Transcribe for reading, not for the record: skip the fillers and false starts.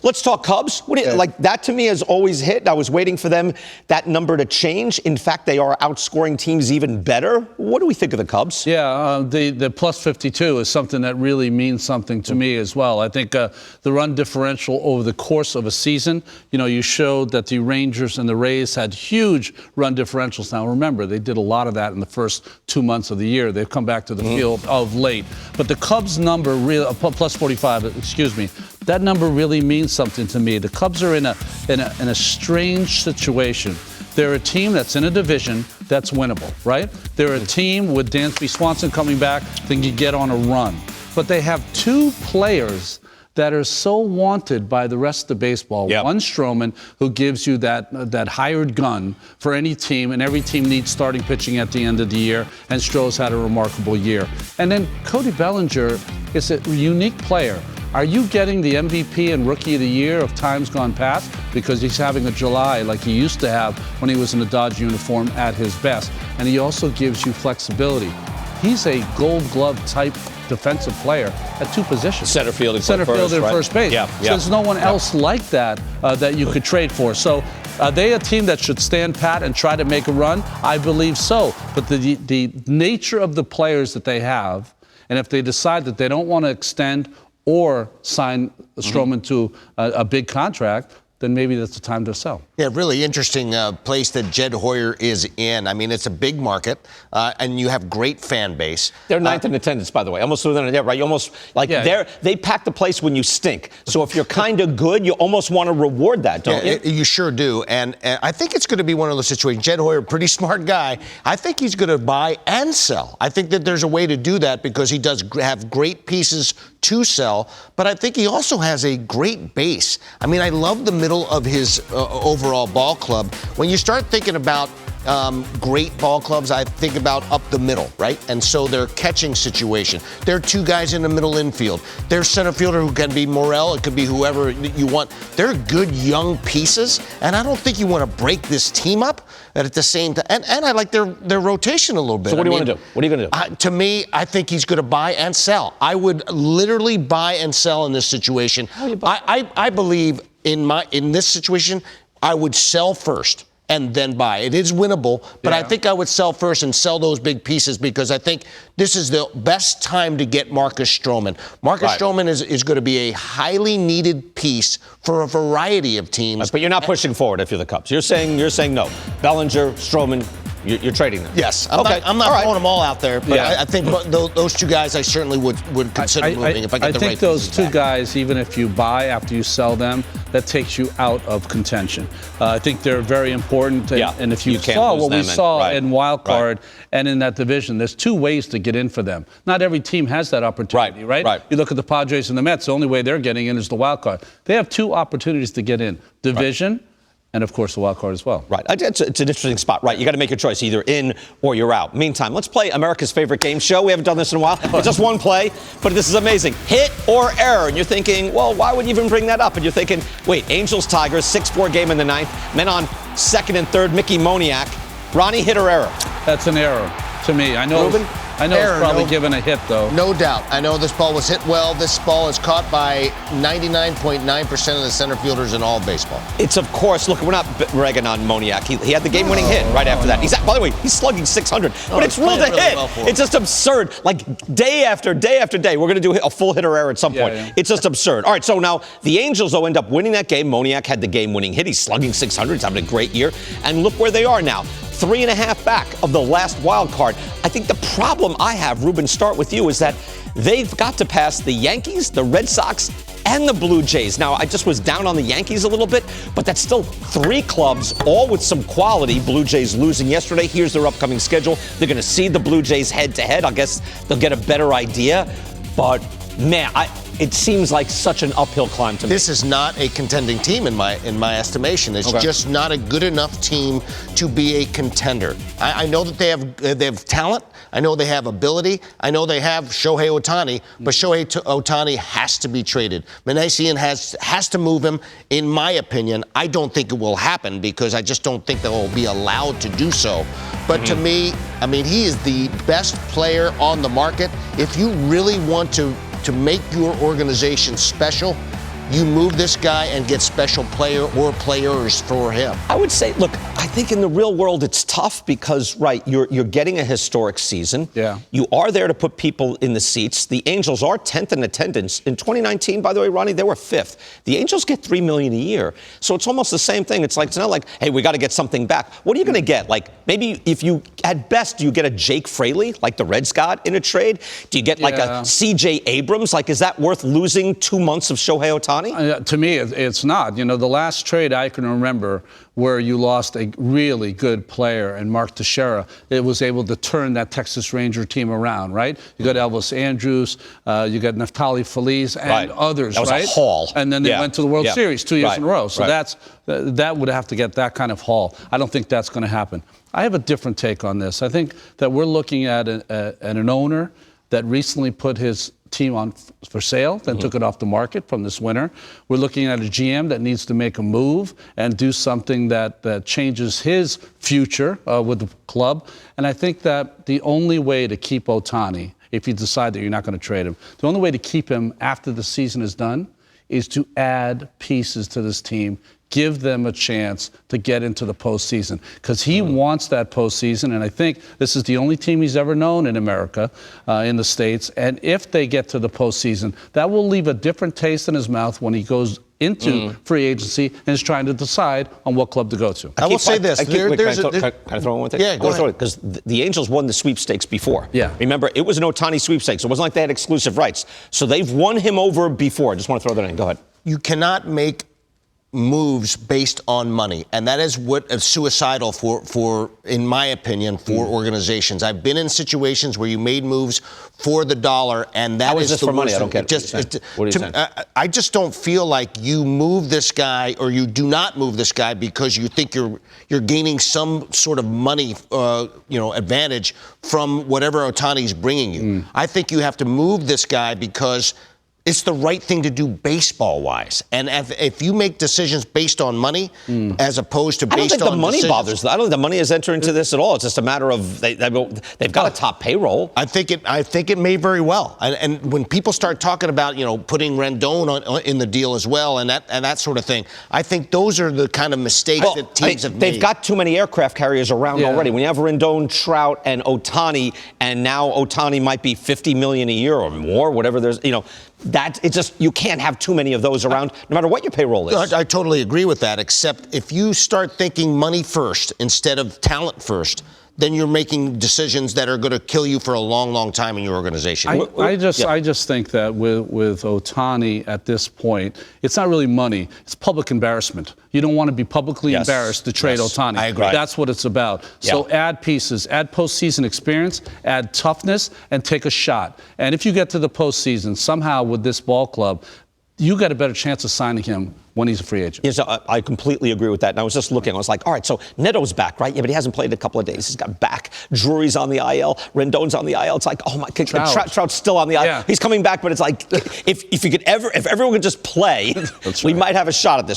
Let's talk Cubs. What do you, like that to me has always hit. I was waiting for them, that number to change. In fact, they are outscoring teams even better. What do we think of the Cubs? Yeah, the plus 52 is something that really means something to me as well. I think the run differential over the course of a season, you showed that the Rangers and the Rays had huge run differentials. Now, remember, they did a lot of that in the first 2 months of the year. They've come back to the field of late. But the Cubs number, plus 45, excuse me, that number really means something to me. The Cubs are in a strange situation. They're a team that's in a division that's winnable, right? They're a team with Dansby Swanson coming back, then you get on a run. But they have two players that are so wanted by the rest of baseball. Yep. One, Stroman, who gives you that hired gun for any team, and every team needs starting pitching at the end of the year, and Stroh's had a remarkable year. And then Cody Bellinger is a unique player. Are you getting the MVP and Rookie of the Year of times gone past? Because he's having a July like he used to have when he was in a Dodge uniform at his best. And he also gives you flexibility. He's a Gold Glove type defensive player at two positions. Center field and first base. Yeah, So there's no one else like that that you could trade for. So are they a team that should stand pat and try to make a run? I believe so. But the nature of the players that they have, and if they decide that they don't want to extend or sign Stroman to a big contract, then maybe that's the time to sell. Yeah, really interesting place that Jed Hoyer is in. I mean, it's a big market, and you have great fan base. They're ninth in attendance, by the way. Almost within a day, right? You almost, they pack the place when you stink. So if you're kind of good, you almost want to reward that, don't you? You sure do. And I think it's going to be one of those situations. Jed Hoyer, pretty smart guy. I think he's going to buy and sell. I think that there's a way to do that because he does have great pieces to sell, but I think he also has a great base. I mean, I love the middle of his overall ball club. When you start thinking about great ball clubs, I think about up the middle, right? And so their catching situation. There are two guys in the middle infield. There's center fielder who can be Morel. It could be whoever you want. They're good young pieces, and I don't think you want to break this team up. And at the same time, and I like their rotation a little bit. So what do you want to do? What are you going to do? To me, I think he's going to buy and sell. I would literally buy and sell in this situation. I believe in this situation, I would sell first and then buy. It is winnable, but I think I would sell first and sell those big pieces because I think this is the best time to get Marcus Stroman. Stroman is going to be a highly needed piece for a variety of teams. But you're not pushing forward if you're the Cubs. You're saying no. Bellinger, Stroman, you're trading them. Yes. I'm not throwing them all out there, but I think those two guys I certainly would consider moving if I get the right. I think those two guys, even if you buy after you sell them, that takes you out of contention. I think they're very important. And if you saw what we saw in wild card and in that division, there's two ways to get in for them. Not every team has that opportunity, right? You look at the Padres and the Mets, the only way they're getting in is the wild card. They have two opportunities to get in. Division. And, of course, the wild card as well. Right. It's an interesting spot. Right. You got to make your choice, either in or you're out. Meantime, let's play America's favorite game show. We haven't done this in a while. It's just one play, but this is amazing. Hit or error. And you're thinking, well, why would you even bring that up? And you're thinking, wait, Angels-Tigers, 6-4 game in the ninth. Men on second and third, Mickey Moniak. Ronnie, hit or error? That's an error to me. I know. Ruben? It's probably given a hit, though. No doubt. I know this ball was hit well. This ball is caught by 99.9% of the center fielders in all of baseball. It's, of course, look, we're not ragging on Moniak. He had the game-winning hit right after that. By the way, he's slugging 600, but it's ruled a hit. It's just absurd. Like, day after day after day, we're going to do a full hit or error at some point. It's just absurd. All right, so now the Angels, though, end up winning that game. Moniak had the game-winning hit. He's slugging 600. He's having a great year. And look where they are now. 3.5 back of the last wild card. I think the problem I have, Ruben, start with you, is that they've got to pass the Yankees, the Red Sox, and the Blue Jays. Now, I just was down on the Yankees a little bit, but that's still 3 clubs, all with some quality. Blue Jays losing yesterday. Here's their upcoming schedule. They're going to see the Blue Jays head-to-head. I guess they'll get a better idea. But, man, it seems like such an uphill climb to me. This is not a contending team in my estimation. It's just not a good enough team to be a contender. I know that they have talent. I know they have ability. I know they have Shohei Ohtani, but Shohei Ohtani has to be traded. Minasian has to move him, in my opinion. I don't think it will happen because I just don't think they will be allowed to do so. But to me, I mean, he is the best player on the market. If you really want to make your organization special, you move this guy and get special player or players for him? I would say, look, I think in the real world it's tough because, right, you're getting a historic season. Yeah. You are there to put people in the seats. The Angels are 10th in attendance. In 2019, by the way, Ronnie, they were 5th. The Angels get $3 million a year. So it's almost the same thing. It's not like, hey, we got to get something back. What are you going to get? Like, maybe if you, at best, do you get a Jake Fraley, like the Reds got in a trade? Do you get like a C.J. Abrams? Like, is that worth losing 2 months of Shohei Ohtani? To me, it's not. You know, the last trade I can remember where you lost a really good player and Mark Teixeira, it was able to turn that Texas Ranger team around, right? You got Elvis Andrews, you got Neftali Feliz, and others, that was right? A haul. And then they went to the World Series 2 years in a row. So that would have to get that kind of haul. I don't think that's going to happen. I have a different take on this. I think that we're looking at an owner that recently put his team on for sale, then took it off the market from this winter. We're looking at a GM that needs to make a move and do something that changes his future with the club. And I think that the only way to keep Ohtani, if you decide that you're not going to trade him, the only way to keep him after the season is done is to add pieces to this team, give them a chance to get into the postseason, because he wants that postseason, and I think this is the only team he's ever known in America, in the States, and if they get to the postseason, that will leave a different taste in his mouth when he goes into free agency and is trying to decide on what club to go to. I will say this. Can I throw in one thing? Yeah, go ahead. Because the Angels won the sweepstakes before. Yeah. Remember, it was an Ohtani sweepstakes. It wasn't like they had exclusive rights. So they've won him over before. I just want to throw that in. Go ahead. You cannot make moves based on money, and that is what is suicidal for in my opinion, for organizations. I've been in situations where you made moves for the dollar, and that is just for money. I don't get what are you saying? I just don't feel like you move this guy or you do not move this guy because you think you're gaining some sort of money advantage from whatever Ohtani's bringing you. I think you have to move this guy because it's the right thing to do baseball-wise. And if you make decisions based on money as opposed to based on I don't think the money decisions, bothers them. I don't think the money has entered into this at all. It's just a matter of they've got a top payroll. I think it may very well. And when people start talking about putting Rendon in the deal as well and that sort of thing, I think those are the kind of mistakes that teams have made. They've got too many aircraft carriers around already. When you have Rendon, Trout, and Ohtani, and now Ohtani might be $50 million a year or more, whatever. You can't have too many of those around, no matter what your payroll is. I totally agree with that, except if you start thinking money first instead of talent first, then you're making decisions that are going to kill you for a long, long time in your organization. I just think that with Ohtani at this point, it's not really money. It's public embarrassment. You don't want to be publicly embarrassed to trade Ohtani. I agree. That's what it's about. So add pieces, add postseason experience, add toughness, and take a shot. And if you get to the postseason, somehow with this ball club, you got a better chance of signing him when he's a free agent. Yes, I completely agree with that. And I was just looking. I was like, all right, so Neto's back, right? Yeah, but he hasn't played in a couple of days. He's got back. Drury's on the IL. Rendon's on the IL. It's like, oh my, Trout's still on the IL. Yeah. He's coming back, but it's like, if everyone could just play, we might have a shot at this.